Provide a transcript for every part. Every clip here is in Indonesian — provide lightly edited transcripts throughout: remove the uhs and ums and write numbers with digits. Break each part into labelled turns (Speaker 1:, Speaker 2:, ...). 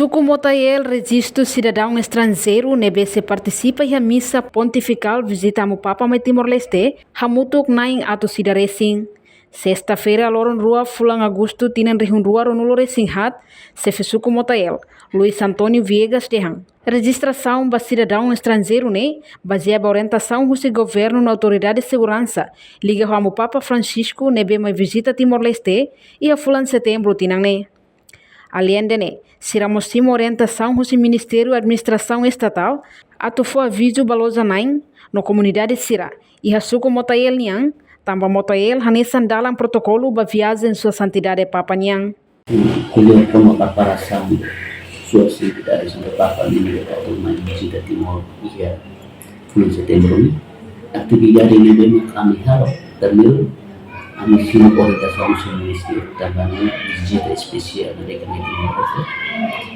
Speaker 1: Suku Motael Rejista Sidadaun Estranjeiru nebese participa a missa pontifical visita mu Papa mai Timor-Leste, hamutuk naing atau sida Resin. Sexta-feira loron rua fulang Agosto tinan rihun rua ronulo Resin hat, sefe Suku Motael, Luiz Antônio Viegas Terran. Registração ba cidadão estrangeiro né, baseada orientação do governo na autoridade de segurança, liga ao Papa Francisco nebe mai visita Timor-Leste e a fulan setembro tinang né. Além de né, será mostrimo orientação do Ministério da Administração Estatal, ato foi aviso balosa nain no comunidade Sira e a Suku Motael niang, tamba Motael hanesan dalam protokolo ba viagem sua santidade Papa niang.
Speaker 2: Kuliah como preparação sua santidade sampai Papa ini atau mai visita Timor ia bulan Setembro ini aktividade ini memang kami harap termil kami sini orientação do Ministério também visita especial dari kami Timor-Leste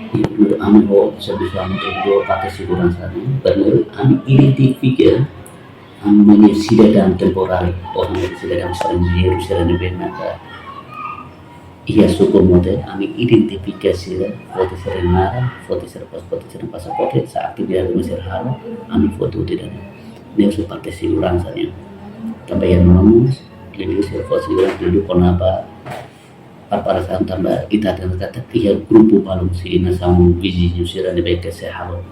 Speaker 2: itu kami ho sebisa untuk pakai segurança termil kami identifikan kami Sidadaun temporário orang Sidadaun Estranjeiru serana benaka ia Suku Motael kami identifikasi foto serenara, foto pasaporte saat aktividade mesir halo kami foto tidak ini seperti segurançanya tambah yang nomos jadi foto segurança dulu kenapa perasaan tambah kita kata ia grupo balong si nasamu vizinho serana beka halo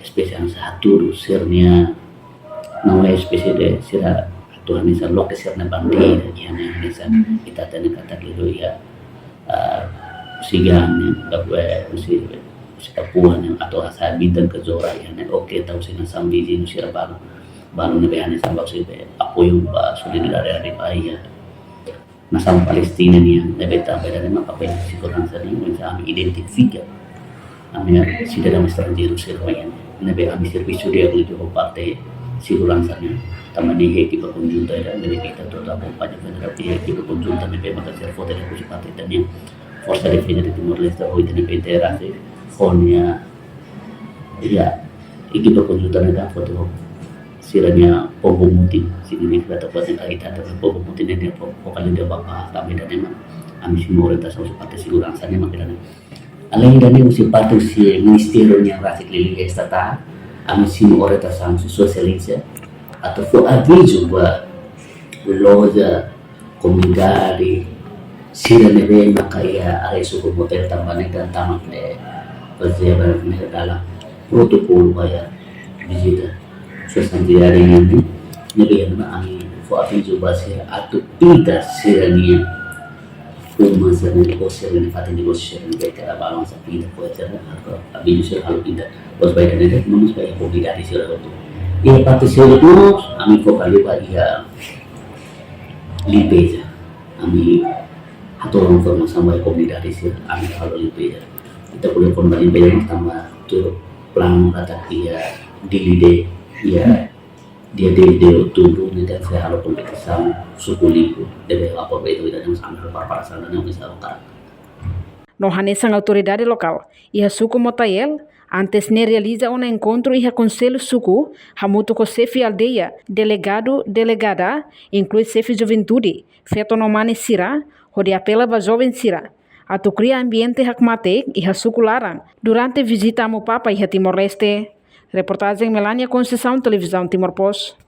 Speaker 2: spesial satu sernya nama spesial de sira Tuhan isa lokasi serna bandeira yang isa kita kata dulu ya sigang bahwa si Papuan yang atau asa bintang ke Zora yang oke tahu sih nasam biji nusira baru nabi ane sambal sih apa yang sudah dari ya nasam Palestina nih yang nabi tambah dari apa yang si Quran sering kami identifikasi kami Sidadaun Estranjeiru serwayan nabi kami servisu dia beli partai si Quran sana tamani heki berkunjung dan dari kita total pada federasi heki berkunjung dan nabi maka servo dari kursi partai dan yang Forza Defesa di Timor-Leste hoy dan federasi fonya ya iki berkunjung dan ada foto siranya pogo mutin sini kita dapat kaitan dengan pogo mutin ini pokoknya dia bapak kami dan emang kami semua orientasi partai segurança nya makanya além dari usi partai si Ministério yang rasik lili estatal kami semua orientasi sosialisasi atau aviso buat loja komunidade sira nebe makaya are Suku Motael tambane dan tamak le persiapan dalam protokol bayar visita santidade ini nebe yang kami aviso basir atau tidak sirania uma sana negosio ni fata negosio ni beka balong sa pinda po etcetera atau aviso kalau tidak bos bayar nebe menus bayar komunidade sira itu ia parte seluruh kami focali ia limpeza kami atau informasi sama komunidade sih kami kalau limpeza kita boleh kembali limpeza tambah tur plan kata ia dilide ia dia tunggu dan saya harus kompetisi suku liku dari apa itu dan sampai para yang bisa lakukan.
Speaker 1: No hanesan autoridade local e a Suku Motael antes ne realiza um encontro e a conselho Suku, hamuto com chefe aldeia, delegado, delegada, inclui chefe juventude, feto no mane sira, onde apela ba jovem sira. Atu cria ambiente hakmate e a Suku larang, durante visita a Papa e a Timor-Leste. Reportagem Melania Conceição, Televisão Timor Post.